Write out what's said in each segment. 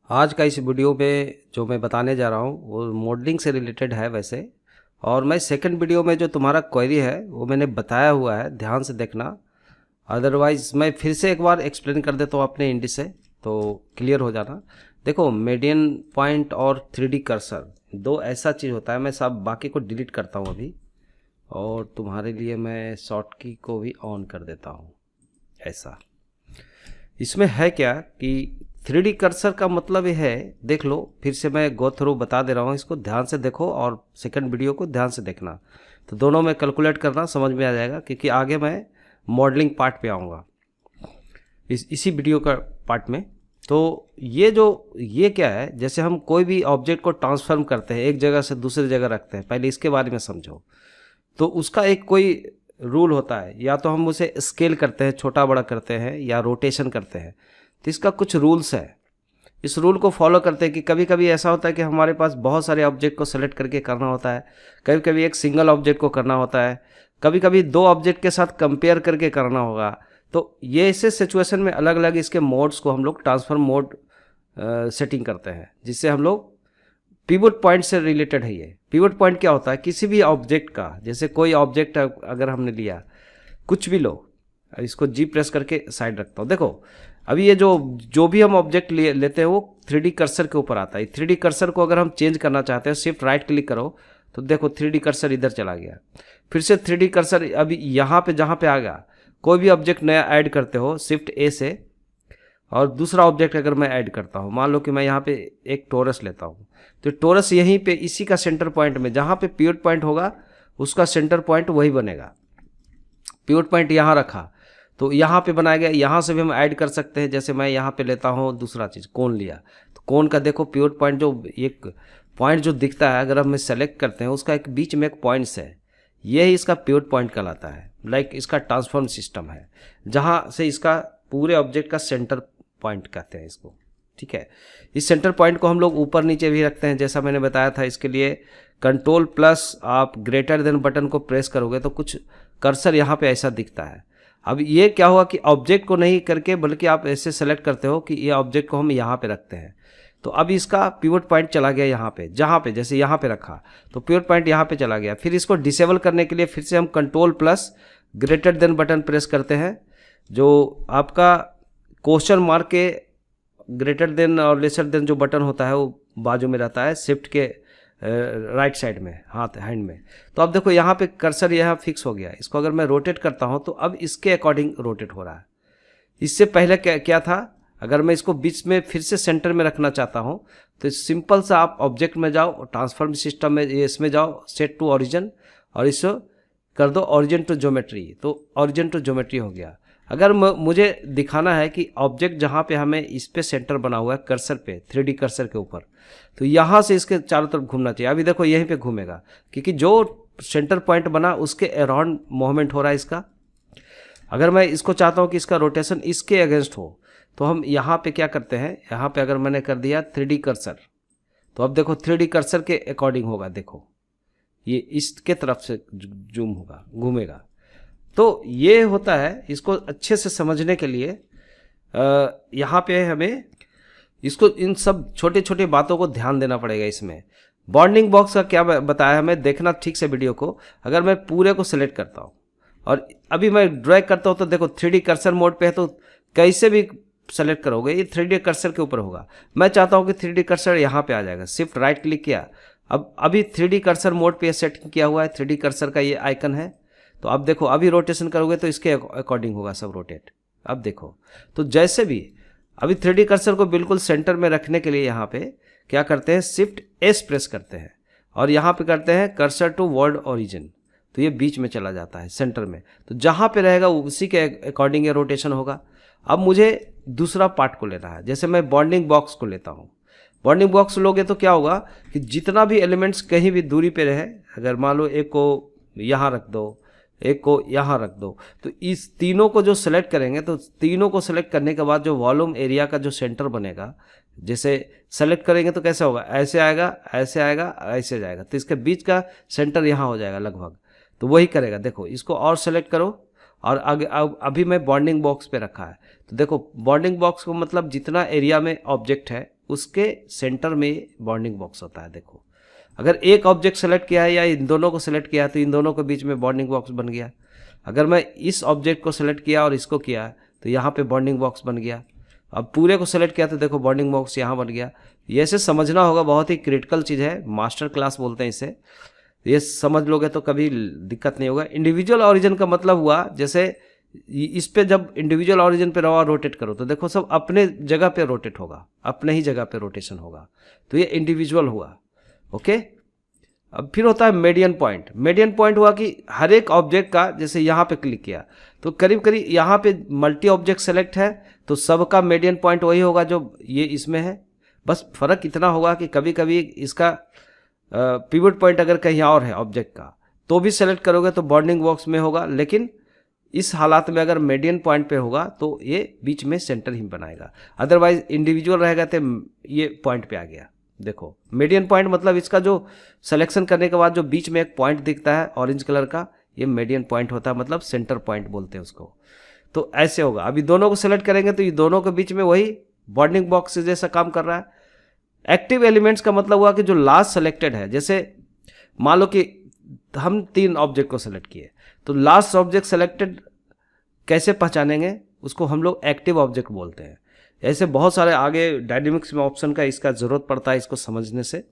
आज का इस वीडियो में जो मैं बताने जा रहा हूँ वो मॉडलिंग से रिलेटेड है वैसे। और मैं सेकंड वीडियो में जो तुम्हारा क्वेरी है वो मैंने बताया हुआ है, ध्यान से देखना। अदरवाइज मैं फिर से एक बार एक्सप्लेन कर देता हूँ अपने इंडी से, तो क्लियर हो जाना। देखो, मीडियन पॉइंट और 3D कर्सर दो ऐसा चीज़ होता है। मैं सब बाकी को डिलीट करता हूँ अभी, और तुम्हारे लिए मैं शॉर्ट की को भी ऑन कर देता हूँ। ऐसा इसमें है क्या कि 3D कर्सर का मतलब ये है, देख लो फिर से मैं गो थ्रू बता दे रहा हूँ, इसको ध्यान से देखो और सेकंड वीडियो को ध्यान से देखना। तो दोनों में कैलकुलेट करना समझ में आ जाएगा, क्योंकि आगे मैं मॉडलिंग पार्ट पे आऊँगा इसी वीडियो का पार्ट में। तो ये क्या है, जैसे हम कोई भी ऑब्जेक्ट को ट्रांसफॉर्म करते हैं, एक जगह से दूसरी जगह रखते हैं, पहले इसके बारे में समझो। तो उसका एक कोई रूल होता है, या तो हम उसे स्केल करते हैं, छोटा बड़ा करते हैं, या रोटेशन करते हैं। तो इसका कुछ रूल्स है, इस रूल को फॉलो करते हैं कि कभी कभी ऐसा होता है कि हमारे पास बहुत सारे ऑब्जेक्ट को सेलेक्ट करके करना होता है, कभी कभी एक सिंगल ऑब्जेक्ट को करना होता है, कभी कभी दो ऑब्जेक्ट के साथ कंपेयर करके करना होगा। तो ये ऐसे सिचुएशन में अलग अलग इसके मोड्स को हम लोग ट्रांसफॉर्म मोड सेटिंग करते हैं, जिससे हम लोग पिवट पॉइंट से रिलेटेड है। ये पिवट पॉइंट क्या होता है, किसी भी ऑब्जेक्ट का, जैसे कोई ऑब्जेक्ट अगर हमने लिया, कुछ भी लो, इसको जी प्रेस करके साइड रखता हूँ। देखो अभी ये जो भी हम ऑब्जेक्ट लेते हैं वो 3D कर्सर के ऊपर आता है। 3D कर्सर को अगर हम चेंज करना चाहते हैं, शिफ्ट राइट क्लिक करो तो देखो 3D कर्सर इधर चला गया। फिर से 3D कर्सर अभी यहाँ पे जहाँ पे आ गया, कोई भी ऑब्जेक्ट नया ऐड करते हो शिफ्ट ए से, और दूसरा ऑब्जेक्ट अगर मैं ऐड करता हूँ, मान लो कि मैं यहाँ पे एक टोरस लेता हूँ, तो टोरस यहीं पे इसी का सेंटर पॉइंट में, जहाँ पे पिवट पॉइंट होगा उसका सेंटर पॉइंट वही बनेगा। पिवट पॉइंट यहाँ रखा तो यहाँ पे बनाया गया, यहाँ से भी हम ऐड कर सकते हैं। जैसे मैं यहाँ पे लेता हूँ दूसरा चीज़, कोन लिया, तो कोन का देखो पिवट पॉइंट, जो एक पॉइंट जो दिखता है अगर हम सेलेक्ट करते हैं, उसका एक बीच में एक पॉइंट्स है, यही इसका पिवट पॉइंट कहलाता है। लाइक इसका ट्रांसफॉर्म सिस्टम है, जहाँ से इसका पूरे ऑब्जेक्ट का सेंटर पॉइंट कहते हैं इसको। ठीक है, इस सेंटर पॉइंट को हम लोग ऊपर नीचे भी रखते हैं, जैसा मैंने बताया था। इसके लिए कंट्रोल प्लस आप ग्रेटर देन बटन को प्रेस करोगे तो कुछ कर्सर यहाँ पे ऐसा दिखता है। अब ये क्या हुआ कि ऑब्जेक्ट को नहीं करके, बल्कि आप ऐसे सेलेक्ट करते हो कि ये ऑब्जेक्ट को हम यहाँ पे रखते हैं। तो अब इसका पिवट पॉइंट चला गया यहाँ पे, जहाँ पे जैसे यहाँ पे रखा तो पिवट पॉइंट यहाँ पे चला गया। फिर इसको डिसेबल करने के लिए फिर से हम control plus greater than button press करते हैं। जो आपका क्वेश्चन मार्क के ग्रेटर देन और लेसर देन जो बटन होता है वो बाजू में रहता है, शिफ्ट के राइट साइड में, हाथ हैंड में। तो अब देखो यहाँ पे कर्सर यहाँ फिक्स हो गया। इसको अगर मैं रोटेट करता हूँ तो अब इसके अकॉर्डिंग रोटेट हो रहा है। इससे पहले क्या था, अगर मैं इसको बीच में फिर से सेंटर में रखना चाहता हूँ तो सिंपल सा आप ऑब्जेक्ट में जाओ, ट्रांसफॉर्म सिस्टम में इसमें जाओ, सेट टू ओरिजिन, और इसको कर दो ओरिजिन टू ज्योमेट्री, तो ओरिजिन टू ज्योमेट्री हो गया। अगर मुझे दिखाना है कि ऑब्जेक्ट जहाँ पे हमें इस पे सेंटर बना हुआ है कर्सर पे, 3D कर्सर के ऊपर, तो यहाँ से इसके चारों तरफ घूमना चाहिए। अभी देखो यहीं पे घूमेगा, क्योंकि जो सेंटर पॉइंट बना उसके अराउंड मूवमेंट हो रहा है इसका। अगर मैं इसको चाहता हूँ कि इसका रोटेशन इसके अगेंस्ट हो, तो हम यहाँ पे क्या करते हैं, यहाँ पे अगर मैंने कर दिया 3D कर्सर, तो अब देखो 3D कर्सर के अकॉर्डिंग होगा। देखो ये इसके तरफ से जूम होगा, घूमेगा। तो ये होता है, इसको अच्छे से समझने के लिए यहाँ पे हमें इसको, इन सब छोटे छोटे बातों को ध्यान देना पड़ेगा। इसमें बॉन्डिंग बॉक्स का क्या बताया हमें, देखना ठीक से वीडियो को। अगर मैं पूरे को सिलेक्ट करता हूँ और अभी मैं ड्रैग करता हूँ, तो देखो 3D कर्सर मोड पे है, तो कैसे भी सेलेक्ट करोगे ये 3D कर्सर के ऊपर होगा। मैं चाहता हूँ कि 3D कर्सर यहाँ पे आ जाएगा, शिफ्ट राइट क्लिक किया, अब अभी 3D कर्सर मोड पे सेट किया हुआ है, 3D कर्सर का ये आइकन है। तो अब देखो अभी रोटेशन करोगे तो इसके अकॉर्डिंग होगा सब रोटेट। अब देखो, तो जैसे भी अभी 3D कर्सर को बिल्कुल सेंटर में रखने के लिए यहाँ पे क्या करते हैं, शिफ्ट एस प्रेस करते हैं, और यहाँ पे करते हैं कर्सर टू वर्ड ओरिजिन, तो ये बीच में चला जाता है सेंटर में। तो जहाँ पे रहेगा उसी के अकॉर्डिंग ये रोटेशन होगा। अब मुझे दूसरा पार्ट को लेना है, जैसे मैं बॉन्डिंग बॉक्स को लेता हूँ। बॉन्डिंग बॉक्स लोगे तो क्या होगा कि जितना भी एलिमेंट्स कहीं भी दूरी पे रहे, अगर मान लो एक को यहाँ रख दो, एक को यहाँ रख दो, तो इस तीनों को जो सेलेक्ट करेंगे, तो तीनों को सेलेक्ट करने के बाद जो वॉल्यूम एरिया का जो सेंटर बनेगा, जैसे सेलेक्ट करेंगे तो कैसे होगा, ऐसे आएगा, ऐसे आएगा, ऐसे जाएगा, तो इसके बीच का सेंटर यहाँ हो जाएगा लगभग। तो वही करेगा। देखो इसको और सेलेक्ट करो, और आगे अभी मैं बॉन्डिंग बॉक्स पे रखा है, तो देखो बॉन्डिंग बॉक्स को मतलब जितना एरिया में ऑब्जेक्ट है उसके सेंटर में बॉन्डिंग बॉक्स होता है। देखो, अगर एक ऑब्जेक्ट सेलेक्ट किया है या इन दोनों को सेलेक्ट किया है तो इन दोनों के बीच में बॉन्डिंग बॉक्स बन गया। अगर मैं इस ऑब्जेक्ट को सेलेक्ट किया और इसको किया तो यहाँ पे बॉन्डिंग बॉक्स बन गया। अब पूरे को सेलेक्ट किया तो देखो बॉन्डिंग बॉक्स यहाँ बन गया। ये ऐसे समझना होगा, बहुत ही क्रिटिकल चीज़ है, मास्टर क्लास बोलते हैं इसे। ये समझ लोगे तो कभी दिक्कत नहीं होगा। इंडिविजुअल ऑरिजिन का मतलब हुआ, जैसे इस पे जब इंडिविजुअल ऑरिजिन पे रवा रोटेट करो तो देखो सब अपने जगह पे रोटेट होगा, अपने ही जगह पे रोटेशन होगा, तो ये इंडिविजुअल हुआ। ओके, अब फिर होता है मीडियन पॉइंट। मीडियन पॉइंट हुआ कि हर एक ऑब्जेक्ट का, जैसे यहाँ पे क्लिक किया तो करीब करीब यहाँ पे मल्टी ऑब्जेक्ट सेलेक्ट है तो सबका मीडियन पॉइंट वही होगा जो ये इसमें है। बस फर्क इतना होगा कि कभी कभी इसका पिवट पॉइंट अगर कहीं और है ऑब्जेक्ट का तो भी सेलेक्ट करोगे तो बॉन्डिंग बॉक्स में होगा, लेकिन इस हालात में अगर मीडियन पॉइंट पे होगा तो ये बीच में सेंटर ही बनाएगा। अदरवाइज इंडिविजुअल रहेगा तो ये पॉइंट पे आ गया। देखो मीडियन पॉइंट मतलब इसका जो सिलेक्शन करने के बाद जो बीच में एक पॉइंट दिखता है ऑरेंज कलर का, ये मीडियन पॉइंट होता है, मतलब सेंटर पॉइंट बोलते हैं उसको। तो ऐसे होगा। अभी दोनों को सेलेक्ट करेंगे तो ये दोनों के बीच में वही बॉन्डिंग बॉक्स जैसा काम कर रहा है। एक्टिव एलिमेंट्स का मतलब हुआ कि जो लास्ट सेलेक्टेड है, जैसे मान लो कि हम 3 ऑब्जेक्ट को सेलेक्ट किए तो लास्ट ऑब्जेक्ट सेलेक्टेड कैसे पहचानेंगे, उसको हम लोग एक्टिव ऑब्जेक्ट बोलते हैं। ऐसे बहुत सारे आगे डायनेमिक्स में ऑप्शन का इसका जरूरत पड़ता है इसको समझने से।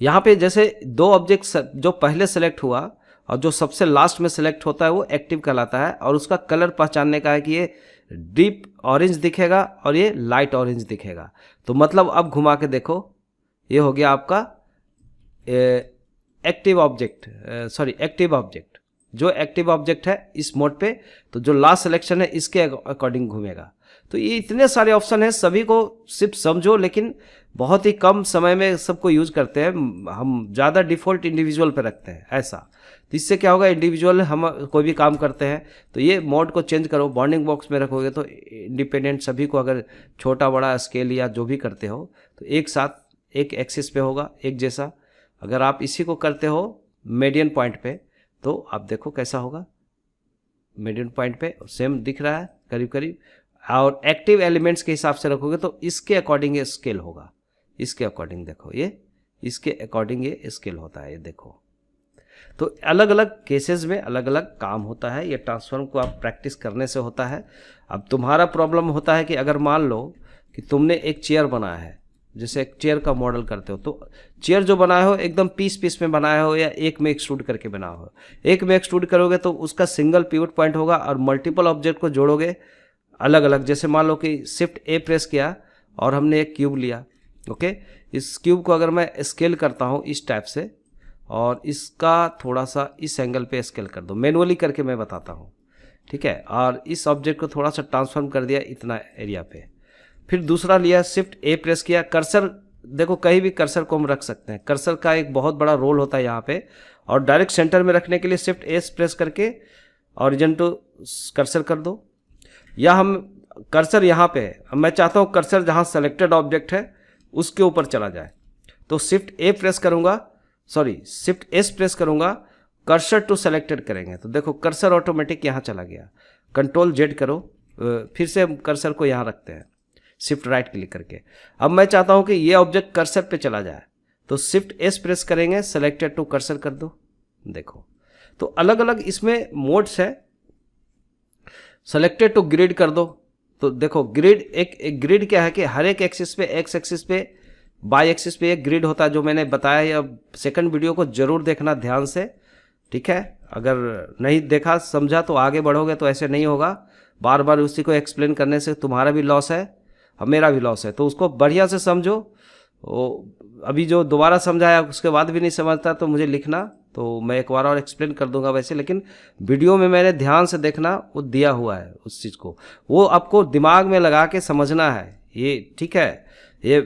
यहाँ पे जैसे 2 ऑब्जेक्ट जो पहले सेलेक्ट हुआ और जो सबसे लास्ट में सेलेक्ट होता है वो एक्टिव कहलाता है, और उसका कलर पहचानने का है कि ये डीप ऑरेंज दिखेगा और ये लाइट ऑरेंज दिखेगा। तो मतलब अब घुमा के देखो, ये हो गया आपका एक्टिव ऑब्जेक्ट, एक्टिव ऑब्जेक्ट। जो एक्टिव ऑब्जेक्ट है इस मोड पे, तो जो लास्ट सिलेक्शन है इसके अकॉर्डिंग घूमेगा। तो ये इतने सारे ऑप्शन हैं, सभी को सिर्फ समझो, लेकिन बहुत ही कम समय में सबको यूज करते हैं। हम ज़्यादा डिफ़ॉल्ट इंडिविजुअल पे रखते हैं ऐसा। तो इससे क्या होगा, इंडिविजुअल हम कोई भी काम करते हैं तो ये मोड को चेंज करो, बॉन्डिंग बॉक्स में रखोगे तो इंडिपेंडेंट सभी को, अगर छोटा बड़ा स्केल या जो भी करते हो तो एक साथ एक एक्सिस पे होगा एक जैसा। अगर आप इसी को करते हो मीडियन पॉइंट पे तो आप देखो कैसा होगा, मीडियन पॉइंट पे सेम दिख रहा है करीब करीब। और एक्टिव एलिमेंट्स के हिसाब से रखोगे तो इसके अकॉर्डिंग ये स्केल होगा, इसके अकॉर्डिंग देखो, ये इसके अकॉर्डिंग ये स्केल होता है, ये देखो। तो अलग अलग केसेस में अलग अलग काम होता है। ये ट्रांसफॉर्म को आप प्रैक्टिस करने से होता है। अब तुम्हारा प्रॉब्लम होता है कि अगर मान लो कि तुमने एक चेयर बनाया है, जैसे एक चेयर का मॉडल करते हो, तो चेयर जो बनाए हो एकदम पीस पीस में बनाए हो या एक में एक्सट्रूड करके बनाए हो। एक में एक्सट्रूड करोगे तो उसका सिंगल पिवट पॉइंट होगा, और मल्टीपल ऑब्जेक्ट को जोड़ोगे अलग अलग। जैसे मान लो कि शिफ्ट ए प्रेस किया और हमने एक क्यूब लिया। ओके, इस क्यूब को अगर मैं स्केल करता हूँ इस टाइप से, और इसका थोड़ा सा इस एंगल पे स्केल कर दो, मैनुअली करके मैं बताता हूँ, ठीक है। और इस ऑब्जेक्ट को थोड़ा सा ट्रांसफॉर्म कर दिया इतना एरिया पे। फिर दूसरा लिया, शिफ्ट ए प्रेस किया, कर्सर देखो कहीं भी कर्सर को हम रख सकते हैं। कर्सर का एक बहुत बड़ा रोल होता है यहाँ पे, और डायरेक्ट सेंटर में रखने के लिए शिफ्ट एस प्रेस करके ऑरिजिन टू कर्सर कर दो। या हम कर्सर यहाँ पे है, मैं चाहता हूँ कर्सर जहाँ सेलेक्टेड ऑब्जेक्ट है उसके ऊपर चला जाए, तो शिफ्ट ए प्रेस करूँगा, शिफ्ट एस प्रेस करूँगा, कर्सर टू सेलेक्टेड करेंगे तो देखो कर्सर ऑटोमेटिक यहाँ चला गया। कंट्रोल जेड करो, फिर से हम कर्सर को यहाँ रखते हैं शिफ्ट राइट क्लिक करके। अब मैं चाहता हूँ कि ये ऑब्जेक्ट कर्सर पे चला जाए, तो शिफ्ट एस प्रेस करेंगे, सेलेक्टेड टू कर्सर कर दो। देखो तो अलग अलग इसमें मोड्स है। सेलेक्टेड टू ग्रिड कर दो, तो देखो ग्रिड एक ग्रिड क्या है कि हर एक एक्सिस पे, एक्स एक्सिस पे, बाई एक्सिस पे एक ग्रिड होता है, जो मैंने बताया है। अब सेकंड वीडियो को जरूर देखना ध्यान से, ठीक है। अगर नहीं देखा समझा तो आगे बढ़ोगे तो ऐसे नहीं होगा। बार बार उसी को एक्सप्लेन करने से तुम्हारा भी लॉस है और मेरा भी लॉस है, तो उसको बढ़िया से समझो। अभी जो दोबारा समझाया उसके बाद भी नहीं समझता तो मुझे लिखना, तो मैं एक बार और एक्सप्लेन कर दूंगा वैसे, लेकिन वीडियो में मैंने ध्यान से देखना, वो दिया हुआ है उस चीज़ को, वो आपको दिमाग में लगा के समझना है ये, ठीक है। ये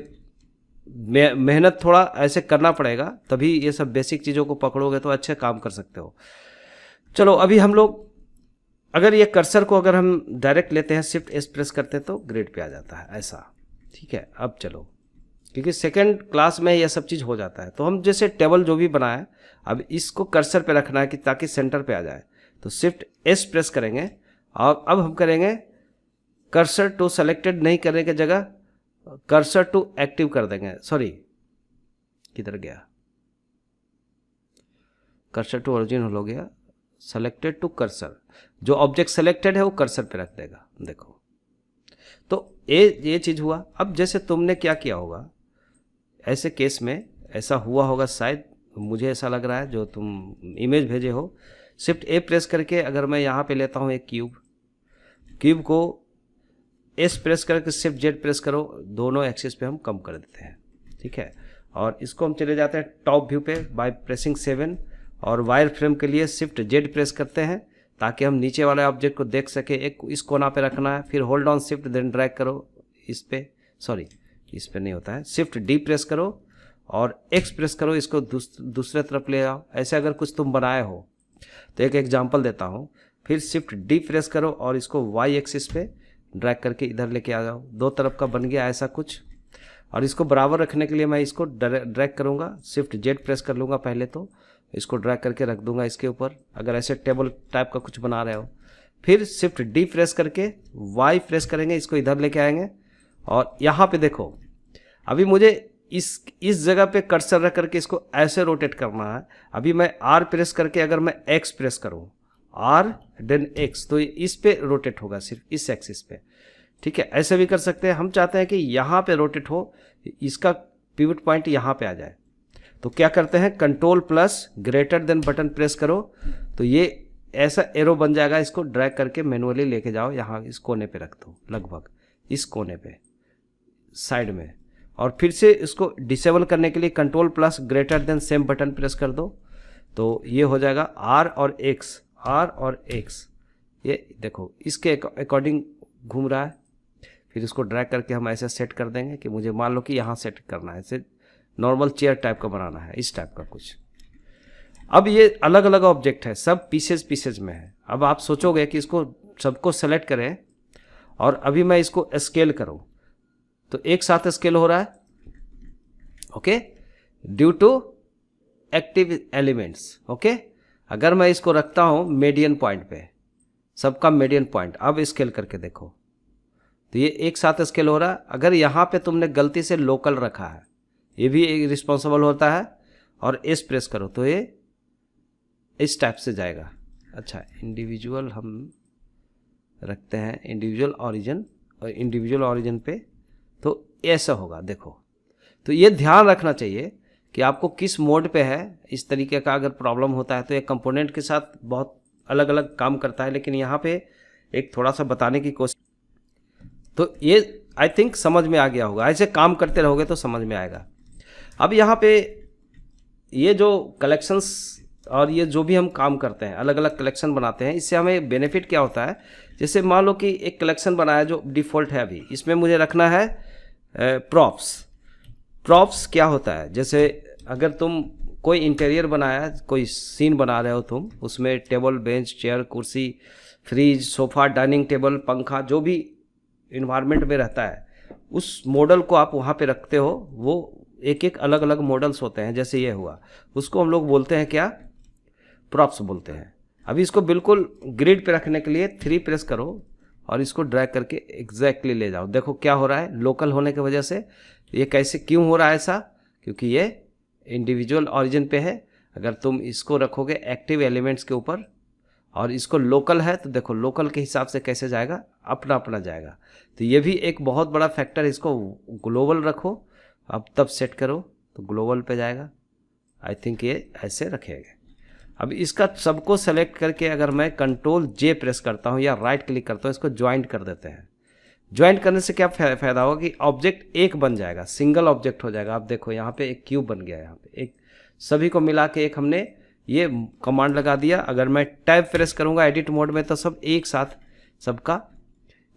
मेहनत थोड़ा ऐसे करना पड़ेगा, तभी ये सब बेसिक चीज़ों को पकड़ोगे तो अच्छे काम कर सकते हो। चलो अभी हम लोग अगर ये कर्सर को अगर हम डायरेक्ट लेते हैं, शिफ्ट एस प्रेस करते हैं तो ग्रिड पे आ जाता है ऐसा, ठीक है। अब चलो, क्योंकि सेकंड क्लास में यह सब चीज़ हो जाता है, तो हम जैसे टेबल जो भी बनाए, अब इसको कर्सर पे रखना है कि ताकि सेंटर पे आ जाए, तो शिफ्ट एस प्रेस करेंगे। और अब हम करेंगे कर्सर टू सेलेक्टेड नहीं करने की जगह कर्सर टू एक्टिव कर देंगे, सॉरी किधर गया, कर्सर टू ओरिजिनल हो गया, सेलेक्टेड टू कर्सर, जो ऑब्जेक्ट सेलेक्टेड है वो कर्सर पे रख देगा। देखो तो ये चीज़ हुआ। अब जैसे तुमने क्या किया होगा, ऐसे केस में ऐसा हुआ होगा शायद, मुझे ऐसा लग रहा है, जो तुम इमेज भेजे हो, शिफ्ट ए प्रेस करके अगर मैं यहाँ पे लेता हूँ एक क्यूब को एस प्रेस करके शिफ्ट जेड प्रेस करो, दोनों एक्सिस पे हम कम कर देते हैं, ठीक है। और इसको हम चले जाते हैं टॉप व्यू पे बाय प्रेसिंग 7, और वायर फ्रेम के लिए शिफ्ट जेड प्रेस करते हैं ताकि हम नीचे वाले ऑब्जेक्ट को देख सके। एक इस कोना पे रखना है, फिर hold on shift then drag करो इस पे, सॉरी इस पे नहीं होता है, शिफ्ट डी प्रेस करो और एक्स प्रेस करो, इसको दूसरे तरफ ले आओ। ऐसे अगर कुछ तुम बनाए हो तो एक एग्जांपल देता हूँ, फिर शिफ्ट डी प्रेस करो और इसको वाई एक्सिस पे ड्रैग करके इधर लेके आ जाओ, दो तरफ का बन गया ऐसा कुछ। और इसको बराबर रखने के लिए मैं इसको ड्रैग करूँगा, शिफ्ट जेड प्रेस कर लूँगा पहले, तो इसको ड्रैग करके रख दूंगा इसके ऊपर, अगर ऐसे टेबल टाइप का कुछ बना रहे हो। फिर शिफ्ट डी प्रेस करके वाई प्रेस करेंगे, इसको इधर लेके आएंगे और यहाँ पे देखो अभी मुझे इस जगह पे कर्सर रख करके इसको ऐसे रोटेट करना है। अभी मैं आर प्रेस करके अगर मैं एक्स प्रेस करूँ, आर देन एक्स, तो इस पे रोटेट होगा सिर्फ इस एक्सिस पे, ठीक है। ऐसे भी कर सकते हैं। हम चाहते हैं कि यहाँ पे रोटेट हो, इसका पिवट पॉइंट यहाँ पे आ जाए, तो क्या करते हैं, control plus greater than button press करो तो ये ऐसा एरो बन जाएगा। इसको ड्रैग करके मैनुअली लेके जाओ, यहाँ इस कोने पे रख दो, लगभग इस कोने पे साइड में, और फिर से इसको डिसेबल करने के लिए control plus greater than same button press कर दो, तो ये हो जाएगा आर और एक्स, आर और एक्स, ये देखो इसके अकॉर्डिंग घूम रहा है। फिर इसको ड्रैग करके हम ऐसे सेट कर देंगे कि मुझे मान लो कि यहाँ सेट करना है, ऐसे नॉर्मल चेयर टाइप का बनाना है, इस टाइप का कुछ। अब ये अलग अलग ऑब्जेक्ट है, सब पीसेज में है। अब आप सोचोगे कि इसको सबको सेलेक्ट करें और अभी मैं इसको स्केल करूं तो एक साथ स्केल हो रहा है, okay, due to active elements, okay. अगर मैं इसको रखता हूं मीडियन पॉइंट पे, सबका मीडियन पॉइंट, अब स्केल करके देखो तो ये एक साथ स्केल हो रहा है। अगर यहाँ पे तुमने गलती से लोकल रखा है, ये भी रिस्पॉन्सिबल होता है, और एस प्रेस करो तो ये इस टाइप से जाएगा। अच्छा, इंडिविजुअल हम रखते हैं, इंडिविजुअल ओरिजिन, और इंडिविजुअल ओरिजिन पे तो ऐसा होगा। देखो तो ये ध्यान रखना चाहिए कि आपको किस मोड पे है। इस तरीके का अगर प्रॉब्लम होता है तो एक कंपोनेंट के साथ बहुत अलग अलग काम करता है, लेकिन यहाँ पे एक थोड़ा सा बताने की कोशिश, तो ये आई थिंक समझ में आ गया होगा। ऐसे काम करते रहोगे तो समझ में आएगा। अब यहाँ पे ये जो कलेक्शंस और ये जो भी हम काम करते हैं, अलग अलग कलेक्शन बनाते हैं, इससे हमें बेनिफिट क्या होता है। जैसे मान लो कि एक कलेक्शन बनाया जो डिफ़ॉल्ट है, अभी इसमें मुझे रखना है प्रॉप्स क्या होता है, जैसे अगर तुम कोई इंटीरियर बनाया, कोई सीन बना रहे हो तुम, उसमें टेबल, बेंच, चेयर, कुर्सी, फ्रिज, सोफ़ा, डाइनिंग टेबल, पंखा, जो भी इन्वायरमेंट में रहता है, उस मॉडल को आप वहाँ पे रखते हो। वो एक एक अलग अलग मॉडल्स होते हैं, जैसे ये हुआ, उसको हम लोग बोलते हैं क्या, प्रॉप्स बोलते हैं। अभी इसको बिल्कुल ग्रिड पे रखने के लिए 3 प्रेस करो और इसको ड्रैग करके एग्जैक्टली ले जाओ। देखो क्या हो रहा है, लोकल होने की वजह से ये कैसे क्यों हो रहा है ऐसा, क्योंकि ये इंडिविजुअल ओरिजिन पे है। अगर तुम इसको रखोगे एक्टिव एलिमेंट्स के ऊपर और इसको लोकल है, तो देखो लोकल के हिसाब से कैसे जाएगा, अपना अपना जाएगा। तो ये भी एक बहुत बड़ा फैक्टर, इसको ग्लोबल रखो, अब तब सेट करो तो ग्लोबल पे जाएगा। आई थिंक ये ऐसे रखेगा। अब इसका सबको सेलेक्ट करके अगर मैं कंट्रोल जे प्रेस करता हूँ या राइट क्लिक करता हूँ, इसको ज्वाइंट कर देते हैं। ज्वाइंट करने से क्या फ़ायदा होगा कि ऑब्जेक्ट एक बन जाएगा, सिंगल ऑब्जेक्ट हो जाएगा। आप देखो यहाँ पे एक क्यूब बन गया, यहाँ पे एक सभी को मिला के एक हमने ये कमांड लगा दिया। अगर मैं टैब प्रेस करूँगा एडिट मोड में तो सब एक साथ सबका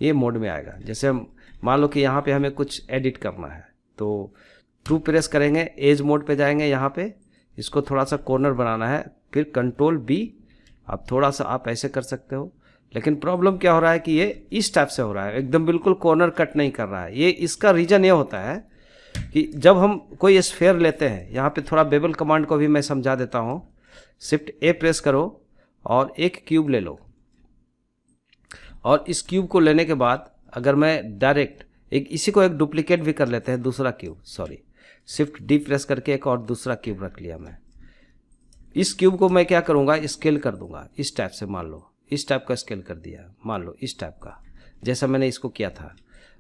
ये मोड में आएगा। जैसे मान लो कि यहाँ पे हमें कुछ एडिट करना है तो 2 प्रेस करेंगे, एज मोड पे जाएंगे, यहाँ पे इसको थोड़ा सा कॉर्नर बनाना है, फिर कंट्रोल बी, अब थोड़ा सा आप ऐसे कर सकते हो। लेकिन प्रॉब्लम क्या हो रहा है कि ये इस टाइप से हो रहा है, एकदम बिल्कुल कॉर्नर कट नहीं कर रहा है। ये इसका रीज़न ये होता है कि जब हम कोई स्फेयर लेते हैं, यहाँ पे थोड़ा बेबल कमांड को भी मैं समझा देता हूँ। शिफ्ट ए प्रेस करो और एक क्यूब ले लो, और इस क्यूब को लेने के बाद अगर मैं डायरेक्ट एक इसी को एक डुप्लीकेट भी कर लेते हैं, दूसरा cube, sorry, shift D press करके एक और दूसरा क्यूब रख लिया मैं। इस क्यूब को मैं क्या करूँगा, स्केल कर दूंगा इस टाइप से, मान लो इस टाइप का स्केल कर दिया, मान लो इस टाइप का, जैसा मैंने इसको किया था।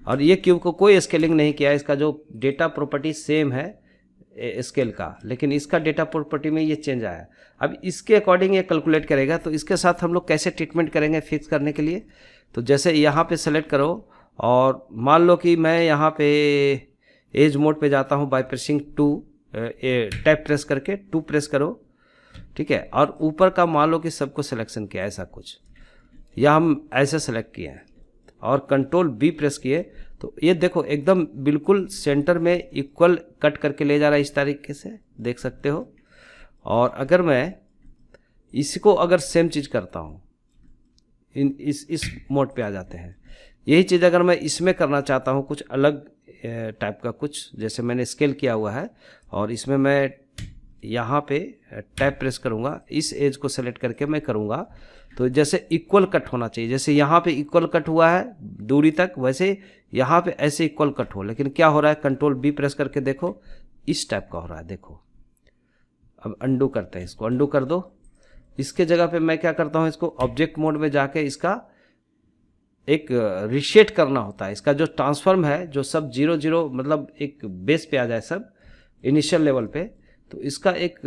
और ये क्यूब को कोई स्केलिंग नहीं किया, इसका जो डेटा प्रॉपर्टी सेम है स्केल का, लेकिन इसका डेटा प्रॉपर्टी में ये चेंज आया। अब इसके अकॉर्डिंग ये कैलकुलेट करेगा। तो इसके साथ हम लोग कैसे ट्रीटमेंट करेंगे फिक्स करने के लिए, तो जैसे यहाँ पे सेलेक्ट करो और मान लो कि मैं यहाँ पे एज मोड पे जाता हूँ बाय प्रेसिंग 2, टैप प्रेस करके 2 प्रेस करो, ठीक है। और ऊपर का मान लो कि सबको सिलेक्शन किया ऐसा कुछ, या हम ऐसे सेलेक्ट किए हैं और कंट्रोल बी प्रेस किए, तो ये देखो एकदम बिल्कुल सेंटर में इक्वल कट करके ले जा रहा है इस तरीके से, देख सकते हो। और अगर मैं इसको अगर सेम चीज़ करता हूँ, इस मोड पे आ जाते हैं, यही चीज़ अगर मैं इसमें करना चाहता हूँ कुछ अलग टाइप का कुछ, जैसे मैंने स्केल किया हुआ है और इसमें मैं यहाँ पे टैप प्रेस करूँगा, इस एज को सेलेक्ट करके मैं करूँगा, तो जैसे इक्वल कट होना चाहिए, जैसे यहाँ पे इक्वल कट हुआ है दूरी तक, वैसे यहाँ पे ऐसे इक्वल कट हो। लेकिन क्या हो रहा है, कंट्रोल बी प्रेस करके देखो इस टाइप का हो रहा है, देखो। अब अंडू करते हैं, इसको अंडू कर दो। इसके जगह पे मैं क्या करता हूँ, इसको ऑब्जेक्ट मोड में जाके इसका एक रिसेट करना होता है। इसका जो ट्रांसफॉर्म है, जो सब 0 0 मतलब एक बेस पे आ जाए सब इनिशियल लेवल पे, तो इसका एक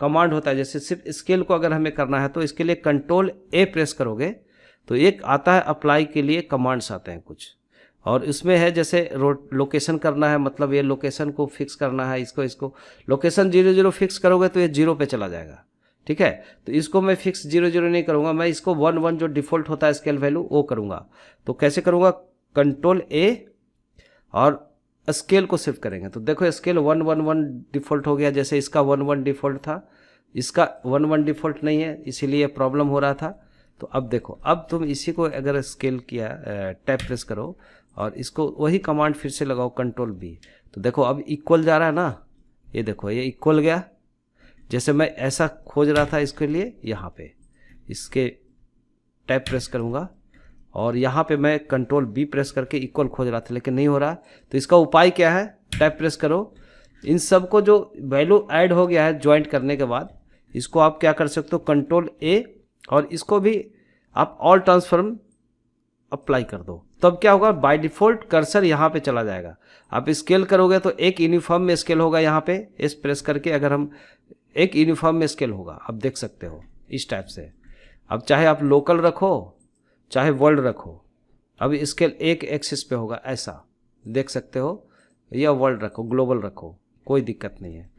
कमांड होता है। जैसे सिर्फ स्केल को अगर हमें करना है तो इसके लिए कंट्रोल ए प्रेस करोगे तो एक आता है अप्लाई के लिए कमांड्स आते हैं कुछ, और इसमें है जैसे लोकेशन करना है, मतलब ये लोकेशन को फिक्स करना है, इसको लोकेशन 0 0 फिक्स करोगे तो ये 0 पे चला जाएगा, ठीक है। तो इसको मैं फिक्स 0 0 नहीं करूँगा, मैं इसको 1 1 जो डिफ़ॉल्ट होता है स्केल वैल्यू वो करूँगा। तो कैसे करूँगा, कंट्रोल ए और स्केल को शिफ्ट करेंगे, तो देखो स्केल 1 1 1 डिफ़ॉल्ट हो गया, जैसे इसका 1 1 डिफ़ॉल्ट था, इसका 1 1 डिफ़ॉल्ट नहीं है, इसीलिए प्रॉब्लम हो रहा था। तो अब देखो, अब तुम इसी को अगर स्केल किया, टैप प्रेस करो और इसको वही कमांड फिर से लगाओ कंट्रोल बी, तो देखो अब इक्वल जा रहा है ना, ये देखो ये इक्वल गया। जैसे मैं ऐसा खोज रहा था इसके लिए, यहाँ पे इसके टैप प्रेस करूँगा और यहाँ पे मैं कंट्रोल बी प्रेस करके इक्वल खोज रहा था, लेकिन नहीं हो रहा। तो इसका उपाय क्या है, टैप प्रेस करो, इन सब को जो वैल्यू ऐड हो गया है ज्वाइंट करने के बाद, इसको आप क्या कर सकते हो, कंट्रोल ए और इसको भी आप ऑल ट्रांसफॉर्म अप्लाई कर दो। तब क्या होगा, बाय डिफ़ॉल्ट कर्सर यहाँ पे चला जाएगा। आप स्केल करोगे तो एक यूनिफॉर्म में स्केल होगा, यहाँ पे एस प्रेस करके अगर हम एक यूनिफॉर्म में स्केल होगा, आप देख सकते हो इस टाइप से। अब चाहे आप लोकल रखो चाहे वर्ल्ड रखो, अब स्केल एक एक्सिस पे होगा, ऐसा देख सकते हो, या वर्ल्ड रखो, ग्लोबल रखो, कोई दिक्कत नहीं है।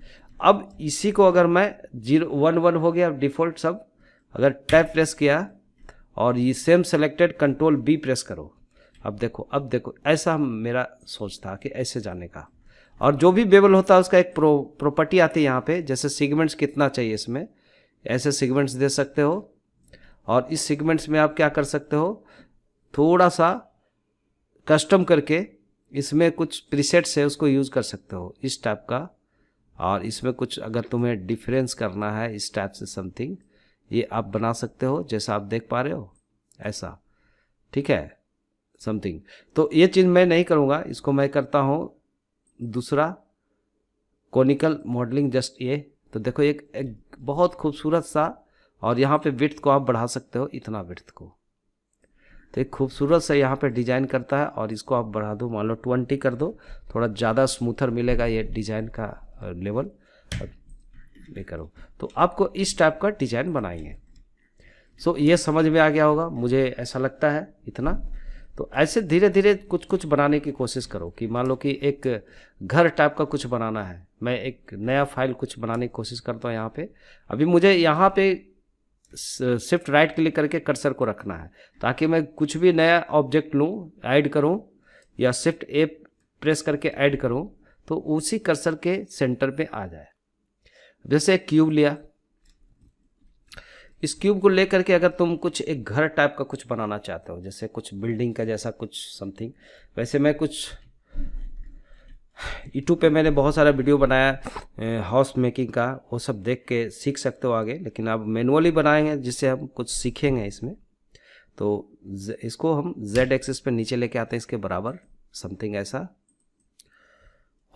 अब इसी को अगर मैं 0 1 1 हो गया डिफ़ॉल्ट सब, अगर टैप प्रेस किया और ये same selected control B press करो, अब देखो ऐसा मेरा सोच था कि ऐसे जाने का। और जो भी बेबल होता है उसका एक प्रॉपर्टी आती है यहाँ पे, जैसे सेगमेंट्स कितना चाहिए, इसमें ऐसे सेगमेंट्स दे सकते हो। और इस सेगमेंट्स में आप क्या कर सकते हो, थोड़ा सा कस्टम करके इसमें कुछ प्रीसेट्स है उसको यूज़ कर सकते हो इस टाइप का। और इसमें कुछ अगर तुम्हें डिफरेंस करना है इस टाइप से समथिंग, ये आप बना सकते हो, जैसा आप देख पा रहे हो ऐसा, ठीक है, समथिंग। तो ये चीज़ मैं नहीं करूँगा, इसको मैं करता हूँ दूसरा कोनिकल मॉडलिंग, जस्ट ये। तो देखो एक बहुत खूबसूरत सा, और यहाँ पे विड्थ को आप बढ़ा सकते हो इतना विड्थ को, तो एक खूबसूरत सा यहाँ पे डिजाइन करता है। और इसको आप बढ़ा दो, मान लो 20 कर दो, थोड़ा ज़्यादा स्मूथर मिलेगा ये डिजाइन का लेवल। ये करो तो आपको इस टाइप का डिजाइन बनाएंगे। सो ये समझ में आ गया होगा, मुझे ऐसा लगता है इतना। तो ऐसे धीरे धीरे कुछ कुछ बनाने की कोशिश करो कि मान लो कि एक घर टाइप का कुछ बनाना है, मैं एक नया फाइल कुछ बनाने की कोशिश करता हूँ यहाँ पे। अभी मुझे यहाँ पे शिफ्ट राइट क्लिक करके कर्सर को रखना है, ताकि मैं कुछ भी नया ऑब्जेक्ट लूँ, ऐड करूँ, या शिफ्ट ए प्रेस करके ऐड करूँ, तो उसी कर्सर के सेंटर पे आ जाए। जैसे एक क्यूब लिया, इस क्यूब को लेकर के अगर तुम कुछ एक घर टाइप का कुछ बनाना चाहते हो, जैसे कुछ बिल्डिंग का जैसा कुछ समथिंग, वैसे मैं कुछ यूट्यूब पे मैंने बहुत सारा वीडियो बनाया हाउस मेकिंग का, वो सब देख के सीख सकते हो आगे। लेकिन अब मैनुअली बनाएंगे जिससे हम कुछ सीखेंगे इसमें। तो इसको हम Z एक्सिस पे नीचे लेके आते हैं इसके बराबर, समथिंग ऐसा।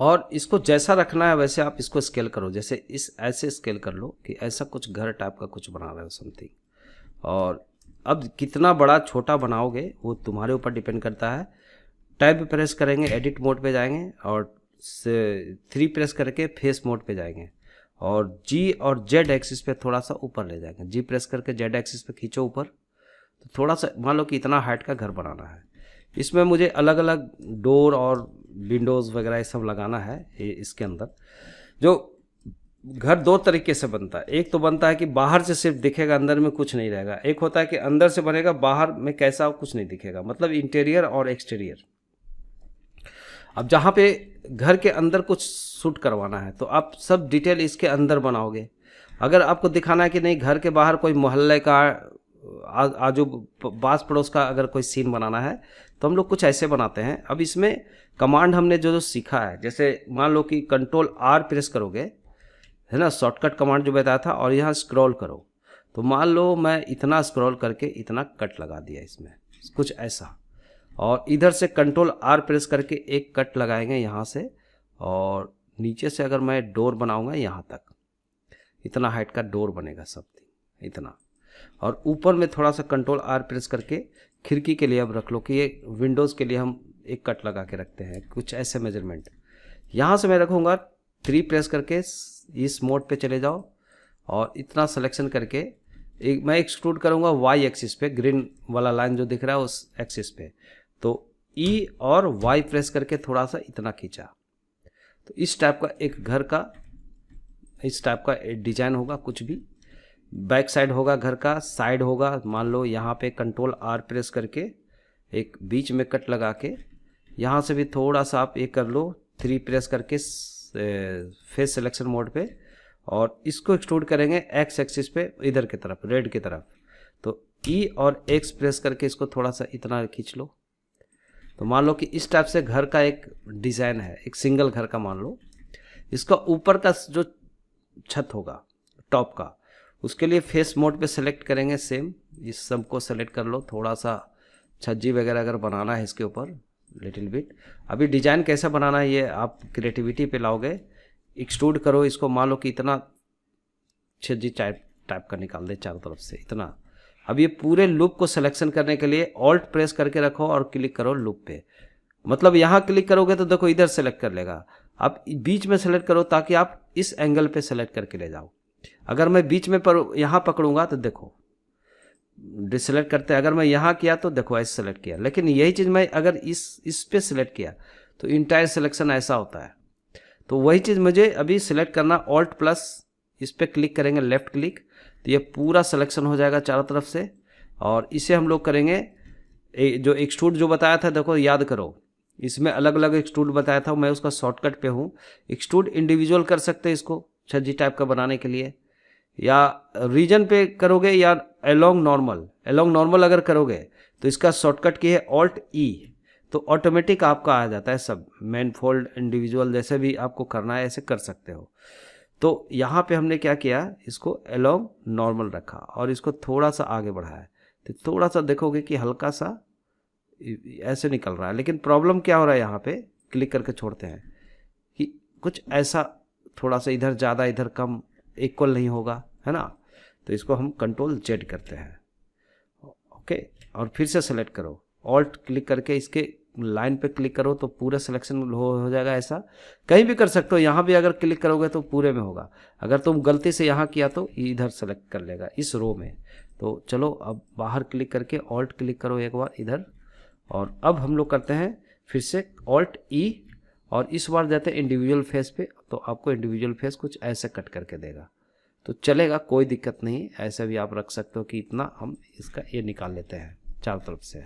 और इसको जैसा रखना है वैसे आप इसको स्केल करो, जैसे इस ऐसे स्केल कर लो कि ऐसा कुछ घर टाइप का कुछ बना रहे हो समथिंग। और अब कितना बड़ा छोटा बनाओगे वो तुम्हारे ऊपर डिपेंड करता है। टैब प्रेस करेंगे, एडिट मोड पे जाएंगे और 3 प्रेस करके फेस मोड पे जाएंगे और जी और जेड एक्सिस पे थोड़ा सा ऊपर ले जाएंगे। जी प्रेस करके जेड एक्सिस पे खींचो ऊपर, तो थोड़ा सा मान लो कि इतना हाइट का घर बनाना है। इसमें मुझे अलग अलग डोर और विंडोज़ वगैरह ये सब लगाना है। इसके अंदर जो घर 2 तरीके से बनता है। एक तो बनता है कि बाहर से सिर्फ दिखेगा, अंदर में कुछ नहीं रहेगा। एक होता है कि अंदर से बनेगा, बाहर में कैसा कुछ नहीं दिखेगा, मतलब इंटीरियर और एक्सटीरियर। अब जहाँ पे घर के अंदर कुछ शूट करवाना है तो आप सब डिटेल इसके अंदर बनाओगे। अगर आपको दिखाना है कि नहीं घर के बाहर कोई मोहल्ले का आजू पास पड़ोस का अगर कोई सीन बनाना है तो हम लोग कुछ ऐसे बनाते हैं। अब इसमें कमांड हमने जो सीखा है, जैसे मान लो कि कंट्रोल आर प्रेस करोगे, है ना, शॉर्टकट कमांड जो बताया था, और यहाँ स्क्रॉल करो, तो मान लो मैं इतना स्क्रॉल करके इतना कट लगा दिया इसमें, कुछ ऐसा। और इधर से कंट्रोल आर प्रेस करके एक कट लगाएंगे यहाँ से, और नीचे से अगर मैं डोर बनाऊंगा यहाँ तक, इतना हाइट का डोर बनेगा समथिंग इतना। और ऊपर में थोड़ा सा कंट्रोल आर प्रेस करके खिड़की के लिए अब रख लो कि ये विंडोज़ के लिए हम एक कट लगा के रखते हैं, कुछ ऐसे मेजरमेंट। यहाँ से मैं रखूँगा 3 प्रेस करके इस मोड पे चले जाओ और इतना सिलेक्शन करके मैं एक्सट्रूड करूँगा वाई एक्सिस पे, ग्रीन वाला लाइन जो दिख रहा है उस एक्सिस पे। तो ई और वाई प्रेस करके थोड़ा सा इतना खींचा, तो इस टाइप का एक घर का इस टाइप का डिजाइन होगा। कुछ भी बैक साइड होगा घर का, साइड होगा, मान लो यहाँ पे कंट्रोल आर प्रेस करके एक बीच में कट लगा के, यहाँ से भी थोड़ा सा आप ये कर लो 3 प्रेस करके फेस सिलेक्शन मोड पे, और इसको एक्सट्रूड करेंगे एक्स एक्सिस पे इधर की तरफ, रेड की तरफ। तो ई और एक्स प्रेस करके इसको थोड़ा सा इतना खींच लो। तो मान लो कि इस टाइप से घर का एक डिज़ाइन है, एक सिंगल घर का मान लो। इसका ऊपर का जो छत होगा टॉप का, उसके लिए फेस मोड पे सेलेक्ट करेंगे सेम, इस सब को सेलेक्ट कर लो। थोड़ा सा छज्जी वगैरह अगर बनाना है इसके ऊपर लिटिल बिट, अभी डिजाइन कैसा बनाना है ये आप क्रिएटिविटी पे लाओगे। एक्सट्रूड करो इसको, मान लो कि इतना छज्जी टाइप का निकाल दे चारों तरफ से इतना। अब ये पूरे लूप को सिलेक्शन करने के लिए ऑल्ट प्रेस करके रखो और क्लिक करो लूप पे, मतलब यहाँ क्लिक करोगे तो देखो इधर सेलेक्ट कर लेगा। आप बीच में सेलेक्ट करो ताकि आप इस एंगल पे सेलेक्ट करके ले जाओ। अगर मैं बीच में यहाँ पकड़ूंगा तो देखो डिसलेक्ट करते हैं, अगर मैं यहाँ किया तो देखो ऐसे सेलेक्ट किया। लेकिन यही चीज़ मैं अगर इस पे सिलेक्ट किया तो इंटायर सिलेक्शन ऐसा होता है। तो वही चीज़ मुझे अभी सिलेक्ट करना, ऑल्ट प्लस इस पर क्लिक करेंगे लेफ्ट क्लिक, तो ये पूरा सिलेक्शन हो जाएगा चारों तरफ से। और इसे हम लोग करेंगे जो एक्सट्रूड जो बताया था, देखो याद करो इसमें अलग अलग एक्सट्रूड बताया था, मैं उसका शॉर्टकट पे हूँ। एक्सट्रूड इंडिविजुअल कर सकते हैं इसको छज्जी टाइप का बनाने के लिए, या रीजन पे करोगे, या अलोंग नॉर्मल अगर करोगे तो इसका शॉर्टकट की है ऑल्ट ई, तो ऑटोमेटिक आपका आ जाता है सब। मैन फोल्ड इंडिविजुअल जैसे भी आपको करना है ऐसे कर सकते हो। तो यहाँ पे हमने क्या किया, इसको अलोंग नॉर्मल रखा और इसको थोड़ा सा आगे बढ़ाया, तो थोड़ा सा देखोगे कि हल्का सा ऐसे निकल रहा है। लेकिन प्रॉब्लम क्या हो रहा है, यहाँ पे क्लिक करके छोड़ते हैं कि कुछ ऐसा थोड़ा सा इधर ज़्यादा इधर कम इक्वल नहीं होगा, है ना। तो इसको हम कंट्रोल जेड करते हैं, ओके। और फिर से सेलेक्ट करो, ऑल्ट क्लिक करके इसके लाइन पे क्लिक करो तो पूरा सिलेक्शन हो जाएगा। ऐसा कहीं भी कर सकते हो, यहाँ भी अगर क्लिक करोगे तो पूरे में होगा। अगर तुम गलती से यहाँ किया तो इधर सेलेक्ट कर लेगा इस रो में। तो चलो अब बाहर क्लिक करके ऑल्ट क्लिक करो एक बार इधर, और अब हम लोग करते हैं फिर से ऑल्ट ई, और इस बार जाते हैं इंडिविजुअल फेस पे, तो आपको इंडिविजुअल फेस कुछ ऐसे कट करके देगा तो चलेगा, कोई दिक्कत नहीं। ऐसे भी आप रख सकते हो कि इतना हम इसका ये निकाल लेते हैं चारों तरफ से।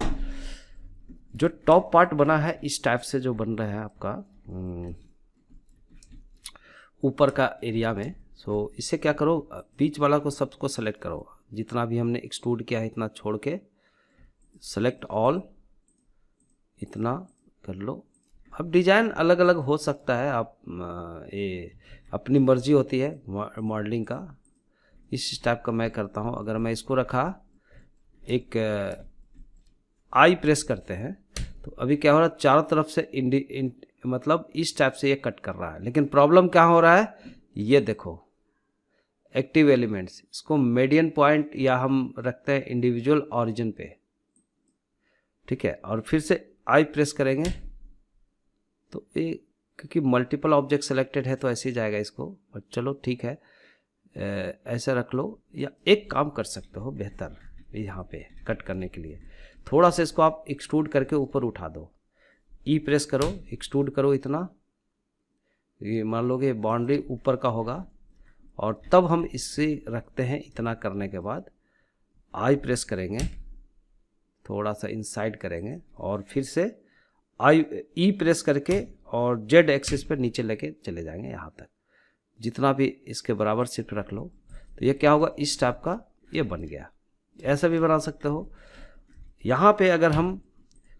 जो टॉप पार्ट बना है इस टाइप से जो बन रहा है आपका ऊपर का एरिया में, सो इससे क्या करो, बीच वाला को सबको सेलेक्ट करो, जितना भी हमने एक्सट्रूड किया है इतना छोड़ के सेलेक्ट ऑल, इतना कर लो। अब डिज़ाइन अलग अलग हो सकता है, आप ये अपनी मर्जी होती है मॉडलिंग का। इस टाइप का मैं करता हूँ। अगर मैं इसको रखा, एक आई प्रेस करते हैं तो अभी क्या हो रहा है, चारों तरफ से मतलब इस टाइप से ये कट कर रहा है, लेकिन प्रॉब्लम क्या हो रहा है, ये देखो एक्टिव एलिमेंट्स, इसको मीडियन पॉइंट या हम रखते हैं इंडिविजुअल ऑरिजिन पे, ठीक है। और फिर से आई प्रेस करेंगे तो ये, क्योंकि मल्टीपल ऑब्जेक्ट सेलेक्टेड है तो ऐसे ही जाएगा इसको, और चलो ठीक है ऐसे रख लो, या एक काम कर सकते हो बेहतर, यहाँ पे कट करने के लिए थोड़ा सा इसको आप एक्सट्रूड करके ऊपर उठा दो, ई प्रेस करो, एक्सट्रूड करो इतना, ये मान लो कि बाउंड्री ऊपर का होगा, और तब हम इससे रखते हैं। इतना करने के बाद आई प्रेस करेंगे, थोड़ा सा इनसाइड करेंगे, और फिर से ई प्रेस करके और जेड एक्सिस पर नीचे लेके चले जाएंगे यहाँ तक, जितना भी इसके बराबर शिफ्ट रख लो, तो ये क्या होगा, इस टाइप का ये बन गया। ऐसा भी बना सकते हो। यहाँ पे अगर हम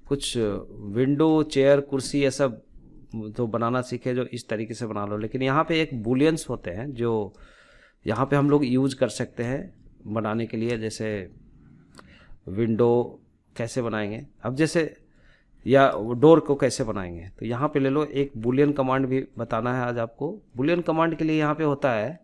कुछ विंडो, चेयर, कुर्सी ये सब तो बनाना सीखे जो इस तरीके से बना लो, लेकिन यहाँ पे एक बुलियंस होते हैं जो यहाँ पे हम लोग यूज कर सकते हैं बनाने के लिए। जैसे विंडो कैसे बनाएंगे, अब जैसे या डोर को कैसे बनाएंगे, तो यहाँ पे ले लो, एक बुलियन कमांड भी बताना है आज आपको। बुलियन कमांड के लिए यहाँ पे होता है